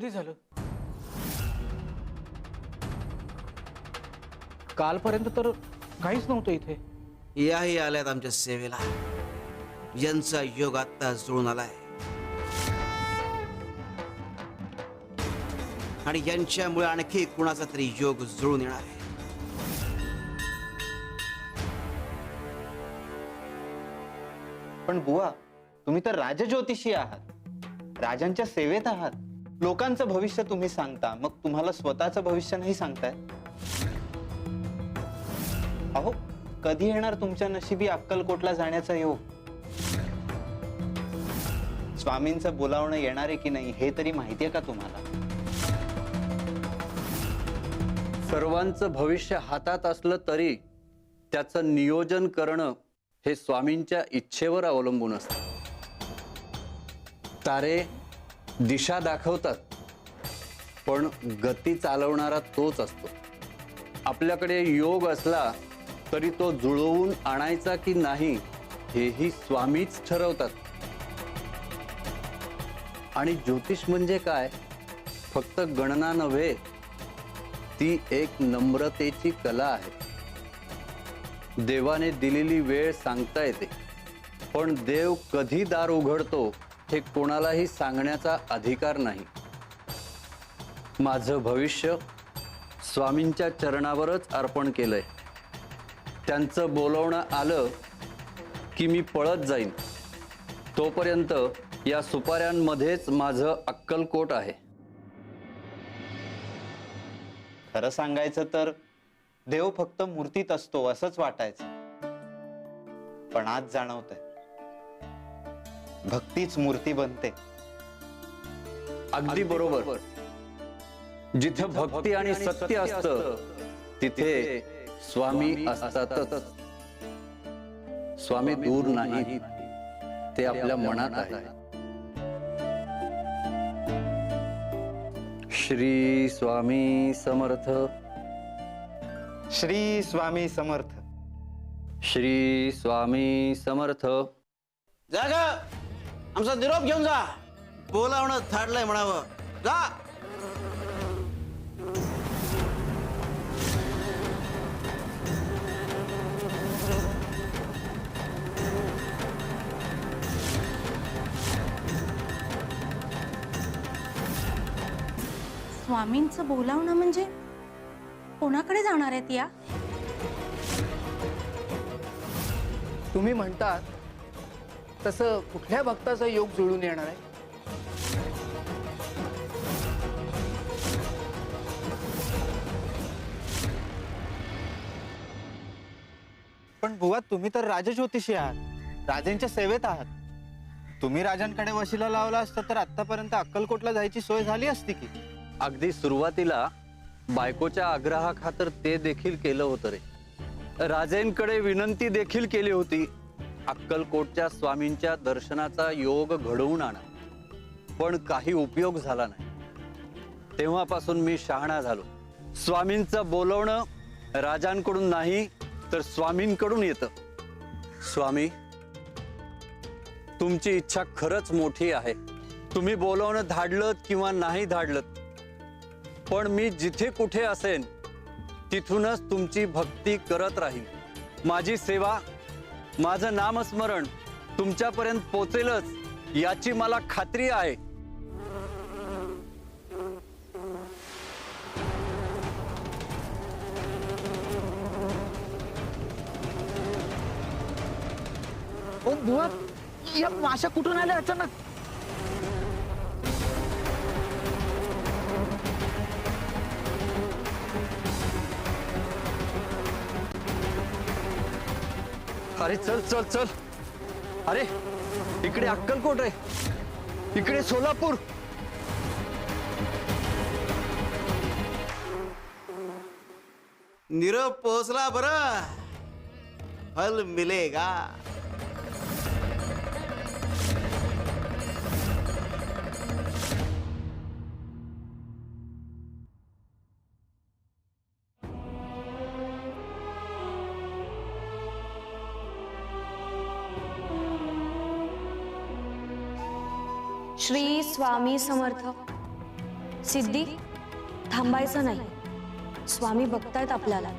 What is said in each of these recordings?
कधी झालं? कालपर्यंत तर काहीच नव्हतं इथे. याही आल्यात आमच्या सेवेला. यांचा योग आता जुळून आलाय आणि यांच्यामुळे आणखी कुणाचा तरी योग जुळून येणार आहे. पण बुवा, तुम्ही तर राजज्योतिषी आहात, राजांच्या सेवेत आहात. लोकांचं भविष्य तुम्ही सांगता, मग तुम्हाला स्वतःचं भविष्य नाही सांगताय? अहो, कधी येणार तुमच्या नशिबी अक्कलकोटला जाण्याचा योग? स्वामींचं बोलावणं येणार आहे की नाही हे तरी माहितीये का तुम्हाला? सर्वांचं भविष्य हातात असलं तरी त्याचं नियोजन करणं हे स्वामींच्या इच्छेवर अवलंबून असतं. तारे दिशा दाखवतात, पण गती चालवणारा तोच असतो. आपल्याकडे योग असला तरी तो जुळवून आणायचा की नाही हेही स्वामीच ठरवतात. आणि ज्योतिष म्हणजे काय? फक्त गणना नव्हे, ती एक नम्रतेची कला आहे. देवाने दिलेली वेळ सांगता येते, पण देव कधी दार उघडतो हे कोणालाही सांगण्याचा अधिकार नाही. माझं भविष्य स्वामींच्या चरणावरच अर्पण केलंय. त्यांचं बोलवणं आलं की मी पळत जाईन. तोपर्यंत या सुपाऱ्यांमध्येच माझं अक्कलकोट आहे. खरं सांगायचं तर देव फक्त मूर्तीत असतो असंच वाटायचं, पण आज जाणवतंय भक्तीच मूर्ती बनते. अगदी बरोबर. जिथे भक्ती आणि सत्य असतं तिथे स्वामी असतातच. स्वामी दूर नाही, ते आपल्या मनात आहे. श्री स्वामी समर्थ. श्री स्वामी समर्थ. श्री स्वामी समर्थ. जागा आमचा निरोप घेऊन जा. बोलावणं थाडलंय म्हणावं. जा. स्वामींचं बोलावणं म्हणजे कोणाकडे जाणार आहेत या? तुम्ही म्हणतात तसं कुठल्या भक्ताचा योग जुळून येणार आहे? पण बुवा, तुम्ही तर राजज्योतिषी आहात, राजांच्या सेवेत आहात. तुम्ही राजांकडे वशिला लावला असता तर आतापर्यंत अक्कलकोटला जायची सोय झाली असती की. अगदी सुरुवातीला बायकोच्या आग्रहाखातर ते देखील केलं होतं रे. राजेंकडे विनंती देखील केली होती, अक्कलकोटच्या स्वामींच्या दर्शनाचा योग घडवून आणा. पण काही उपयोग झाला नाही. तेव्हापासून मी शहाणा झालो. स्वामींचं बोलवणं राजांकडून नाही तर स्वामींकडून येतं. स्वामी, तुमची इच्छा खरंच मोठी आहे. तुम्ही बोलवणं धाडलत किंवा नाही धाडलत, पण मी जिथे कुठे असेन तिथूनच तुमची भक्ती करत राहीन. माझी सेवा, माझं नामस्मरण तुमच्यापर्यंत पोचेलच याची मला खात्री आहे. ओ बुवा, या माशा कुठून आल्या अचानक? अरे चल चल चल. अरे इकडे अक्कलकोट आहे, इकडे सोलापूर. निरोप पोहोचला बरं. फल मिलेगा. श्री स्वामी समर्थ. सिद्धी, थांबायचं नाही. स्वामी बघतायत आपल्याला.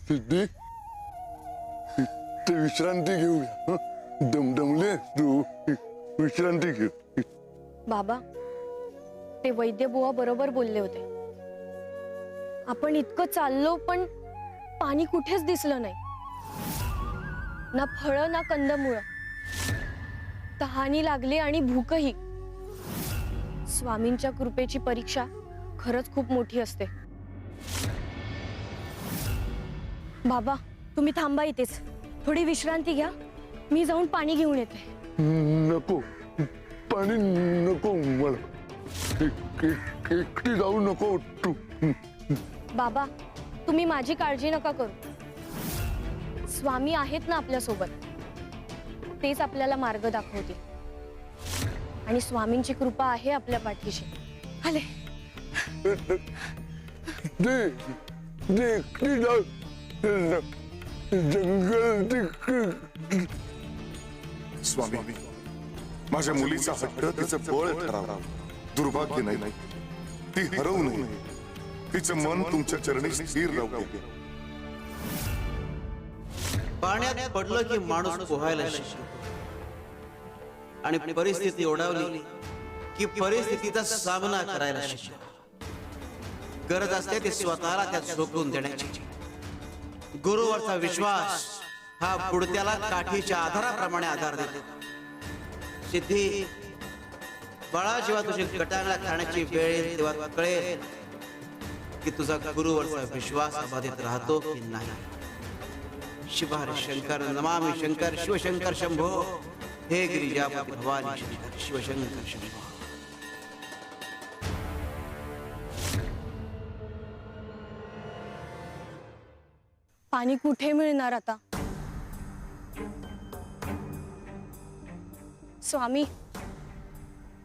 सिद्धी, ते विश्रांती घेऊया. हं? दमदमले तू, विश्रांती घेऊ. बाबा, ते वैद्य बुवा बरोबर बोलले होते. आपण इतकं चाललो पण पाणी कुठेच दिसलं नाही. ना फळं ना कंदमुळं. तहानी लागली आणि भूकही. स्वामींच्या कृपेची परीक्षा खरंच खूप मोठी असते. बाबा, तुम्ही थांबा इथेच. थोडी विश्रांती घ्या. मी जाऊन पाणी घेऊन येते. नको, पाणी नको मला. एकटी जाऊ नको तू. बाबा, तुम्ही माझी काळजी नका करू. स्वामी आहेत ना आपल्या सोबत. तेच आपल्याला मार्ग दाखवतील. आणि स्वामींची कृपा आहे आपल्या पाठीशी. आले. एकटी जाऊ. जंगल. स्वामी, माझ्या मुलीचा हट्ट तिचं बळ ठराव. दुर्भाग्य नाही, ती हरवू नये. तिचं मन तुमच्या चरणी स्थिर राहू दे. पाण्यात पडलं की माणूस पोहायला शिकतो. आणि परिस्थिती ओढावली की परिस्थितीचा सामना करायला शिकतो. गरज असते ती स्वतःला त्यात झोकून देण्याची. गुरुवरचा विश्वास हा बुडत्याला काठीच्या आधाराप्रमाणे आधार देतो. सिद्धी, बाळा, जेव्हा तुझी कटांगळा खाण्याची वेळ येईल तेव्हा कळेल की तुझा गुरुवरचा विश्वास अबाधित राहतो की नाही. शिवहरी शंकर, नमामि शंकर, शिवशंकर शंभो. हे गिरिजापती भवानी शंकर, शिवशंकर शंभो. पाणी कुठे मिळणार आता? स्वामी,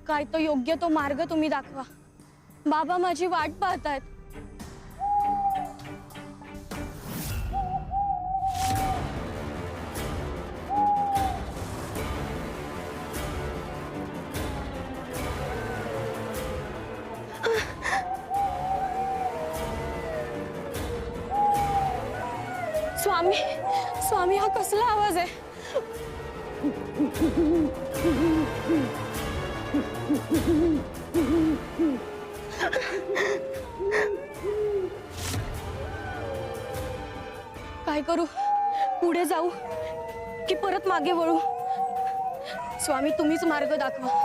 काय तो योग्य तो मार्ग तुम्ही दाखवा. बाबा माझी वाट पाहतायत. स्वामी, स्वामी, हा कसला आवाज आहे? काय करू? पुढे जाऊ की परत मागे वळू? स्वामी, तुम्हीच मार्ग दाखवा.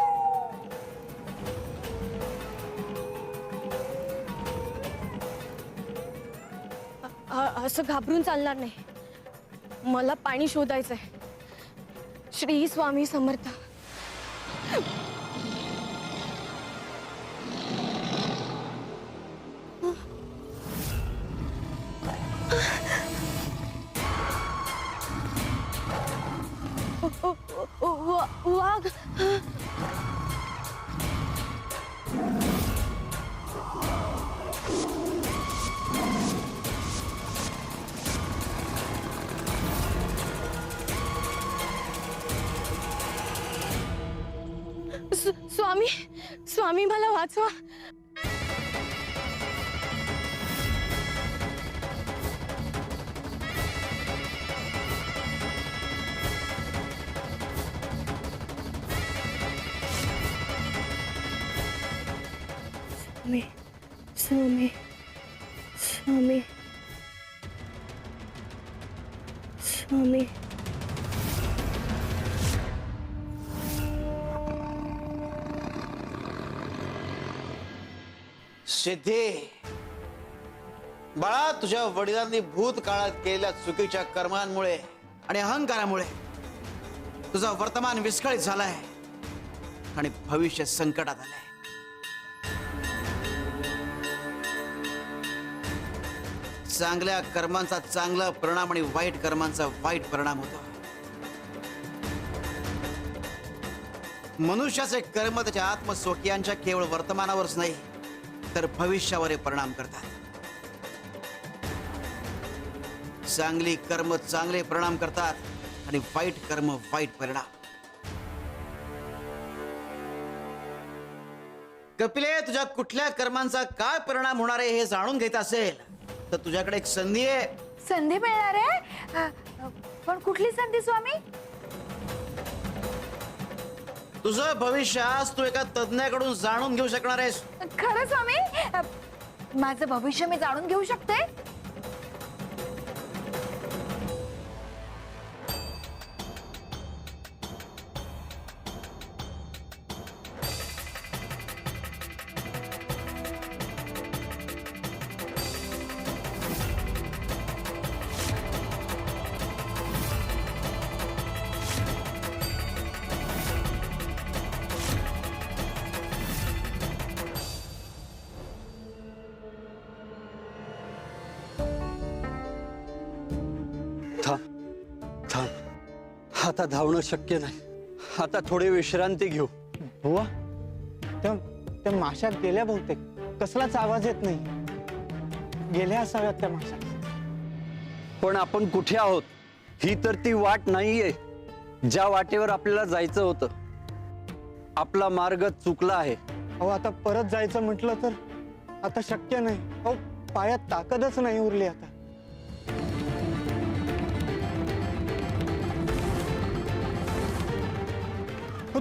असं घाबरून चालणार नाही. मला पाणी शोधायचंय. श्री स्वामी समर्थ. वाघ. स्वामी, स्वामी, मला वाचवा. स्वामी, स्वामी, स्वामी, स्वामी. सिद्धी, बाळा, तुझ्या वडिलांनी भूतकाळात केलेल्या चुकीच्या कर्मांमुळे आणि अहंकारामुळे तुझा वर्तमान विस्कळीत झालाय आणि भविष्य संकटात आलंय. चांगल्या कर्मांचा चांगला परिणाम आणि वाईट कर्मांचा वाईट परिणाम होतो. मनुष्याचे कर्म त्याच्या आत्मस्वकीयांच्या केवळ वर्तमानावरच नाही तर भविष्यावर परिणाम करतात. चांगली कर्म चांगले परिणाम करतात आणि वाईट कर्म वाईट परिणाम. कपिले, तुझ्या कुठल्या कर्मांचा काय परिणाम होणार आहे हे जाणून घ्यायचं असेल तर तुझ्याकडे एक संधी आहे. संधी मिळणार आहे? पण कुठली संधी स्वामी? तुझं भविष्य आज तू एका तज्ञाकडून जाणून घेऊ शकणार आहेस. खरं स्वामी? माझं भविष्य मी जाणून घेऊ शकते? थांब थांब, आता धावणं शक्य नाही. आता थोडी विश्रांती घेऊ. बुवा, त्या माश्या गेल्या बहुतेक. कसलाच आवाज येत नाही. गेल्या असाव्यात त्या माश्या. पण आपण कुठे आहोत? ही तर ती वाट नाहीये ज्या वाटेवर आपल्याला जायचं होतं. आपला मार्ग चुकला आहे. अहो, आता परत जायचं म्हटलं तर आता शक्य नाही. अहो, पायात ताकदच नाही उरली आता.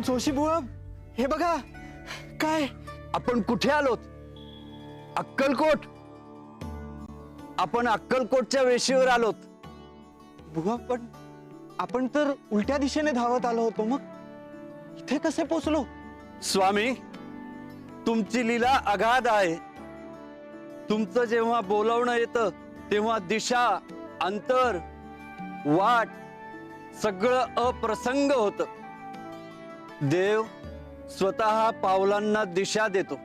जोशी बुवा, हे बघा काय. आपण कुठे आलोत? अक्कलकोट. आपण अक्कलकोटच्या वेशीवर आलोत. बुवा, पण आपण तर उलट्या दिशेने धावत आलो होतो. मग इथे कसे पोचलो? स्वामी, तुमची लीला अगाध आहे. तुमचं जेव्हा बोलावणं येतं तेव्हा दिशा, अंतर, वाट सगळं अप्रसंग होतं. देव स्वतः पावलांना दिशा देतो.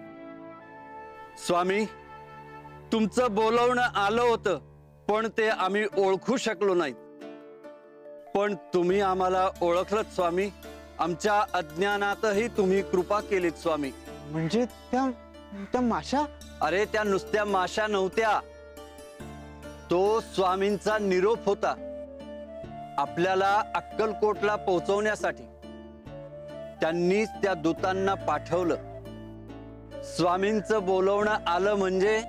स्वामी, तुमचं बोलावणं आलं होतं पण ते आम्ही ओळखू शकलो नाही. पण तुम्ही आम्हाला ओळखलत स्वामी. आमच्या अज्ञानातही तुम्ही कृपा केलीत स्वामी. म्हणजे त्या माश्या? अरे, त्या नुसत्या माशा नव्हत्या. तो स्वामींचा निरोप होता. आपल्याला अक्कलकोटला पोहोचवण्यासाठी त्यांनीच त्या दूतांना पाठवलं. स्वामींचं बोलवणं आलं म्हणजे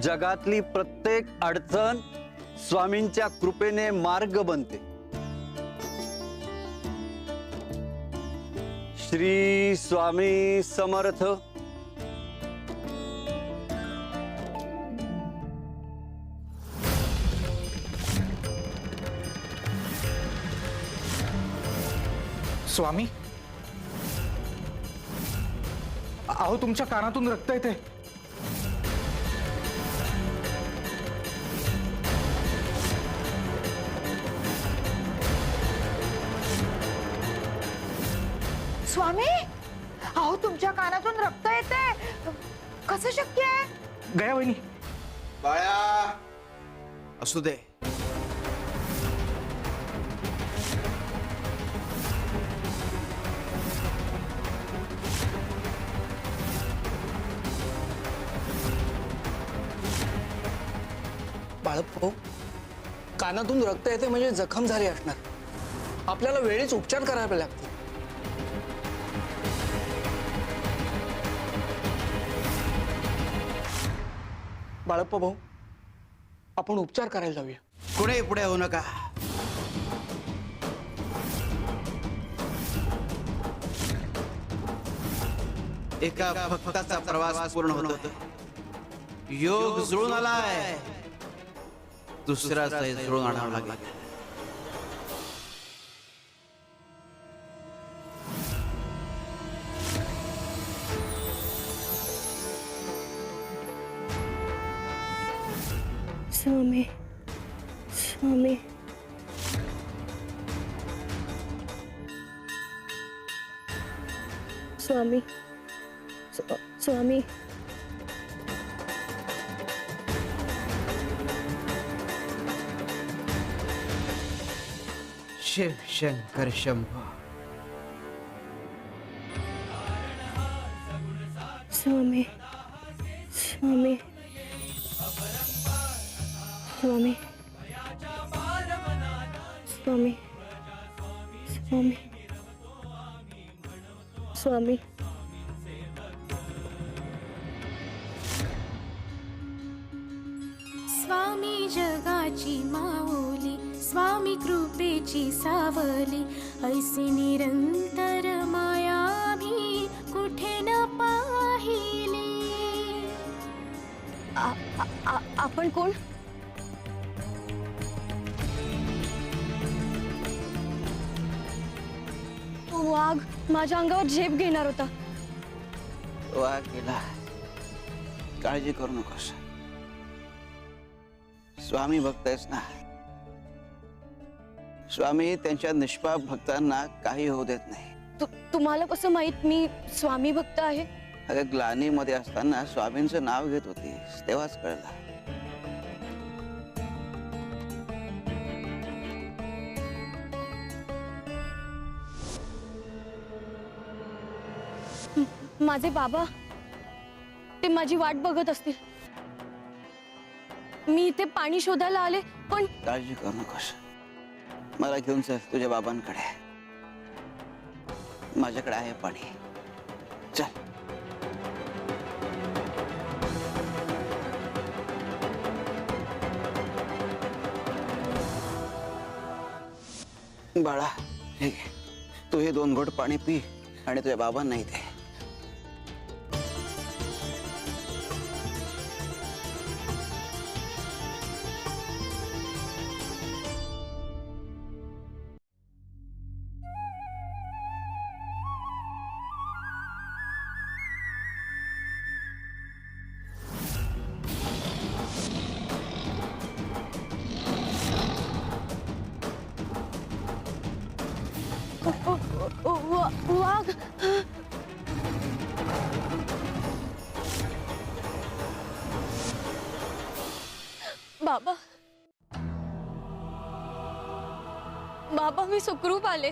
जगातली प्रत्येक अडचण स्वामींच्या कृपेने मार्ग बनते. श्री स्वामी समर्थ. स्वामी, अहो, तुमच्या कानातून रक्त येते. स्वामी, अहो तुमच्या कानातून रक्त येते. कसं शक्य आहे? गया वहिनी, बाळा, असू दे. बाळप्पो, कानातून रक्त येते म्हणजे जखम झाली असणार. आपल्याला वेळीच उपचार करावे लागतील. बाळप्पा भाऊ, आपण उपचार करायला जाऊया. कुठे पुढे होऊ नका. एका भक्ताचा प्रवास पूर्ण होतो. योग जुळून आलाय. दुसऱ्याचा जुळून आणावं लागेल. स्वामी स्वामी स्वामी स्वामी शिव शंकर शंभो. स्वामी स्वामी स्वामी स्वामी स्वामी स्वामी स्वामी जगाची माऊली स्वामी कृपेची सावली ऐसी निरंतर माया मी कुठे न पाहिली. आपण कोण? तो वाघ माझ्या अंगावर झेप घेणार होता. वाघ गेला, काळजी करू नकोस. स्वामी भक्त आहेस ना. स्वामी त्यांच्या निष्पाप भक्तांना काही होऊ देत नाही. तुम्हाला कसं माहित मी स्वामी भक्त आहे? अगं ग्लानीमध्ये असताना स्वामींचं नाव घेत होतीस तेव्हाच कळलं. माझे बाबा ते माझी वाट बघत असतील. मी इथे पाणी शोधायला आले पण काळजी करू नकोस. मला घेऊन चल तुझ्या बाबांकडे. माझ्याकडे आहे पाणी. चल. बाळा हे घे. तू हे 2 घोट पाणी पी आणि तुझ्या बाबांना इथे. वाघ बाबा बाबा मी सुखरूप आले.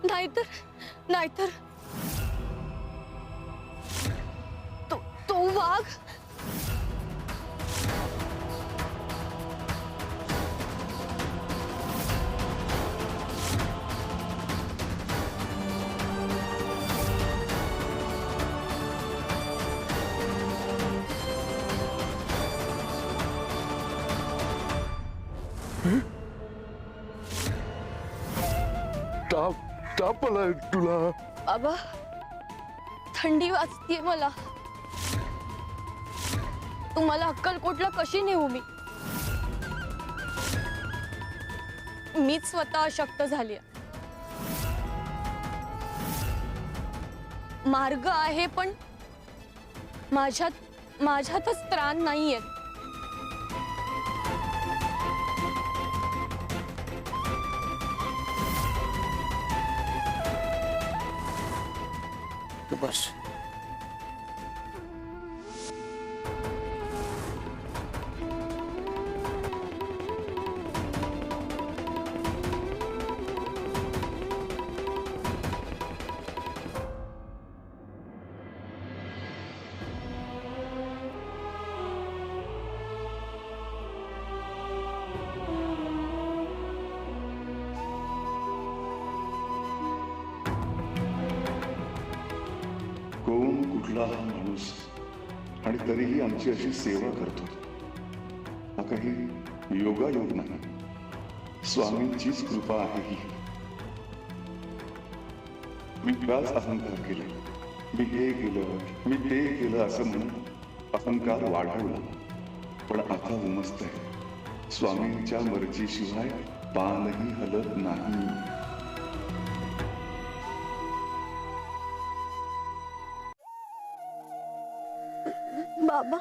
नाहीतर नाहीतर तो वाघ. ताप आलाय तुला? बाबा थंडी वाजतीये मला. तुम्हाला अक्कलकोटला कशी नेऊ मी? मीच स्वतः अशक्त झाली. मार्ग आहे पण माझ्यातच त्राण नाहीये. तू बस. कोण कुठला हा माणूस आणि तरीही आमची अशी सेवा करतो. हा काही योगायोग नाही, स्वामींचीच कृपा आहे ही. मी काच अहंकार केला, मी हे केलं मी ते केलं असं म्हणून अहंकार वाढवला. पण आता उमजत आहे स्वामींच्या मर्जीशिवाय पानही हलत नाही. बाबा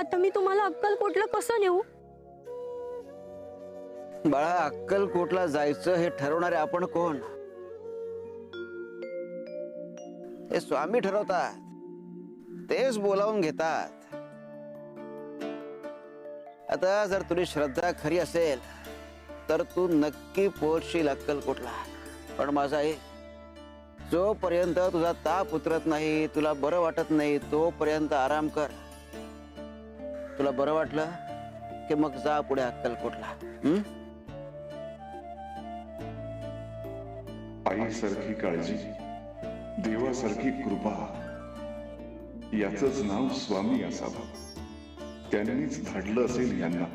आता मी तुम्हाला अक्कलकोटला कसं नेऊ? बाळा, अक्कलकोटला जायचं हे ठरवणारे आपण कोण? हे स्वामी ठरवतात, तेच बोलावून घेतात. आता जर तुझी श्रद्धा खरी असेल तर तू नक्की पोहोचशील अक्कलकोटला. पण माझा आहे, जोपर्यंत तुझा ताप उतरत नाही, तुला बरं वाटत नाही, तोपर्यंत आराम कर. तुला बरं वाटलं की मग जा पुढे अक्कलकोटला. आईसारखी काळजी, देवासारखी कृपा, याचंच नाव स्वामी असावं. त्यांनीच धाडलं असेल यांना.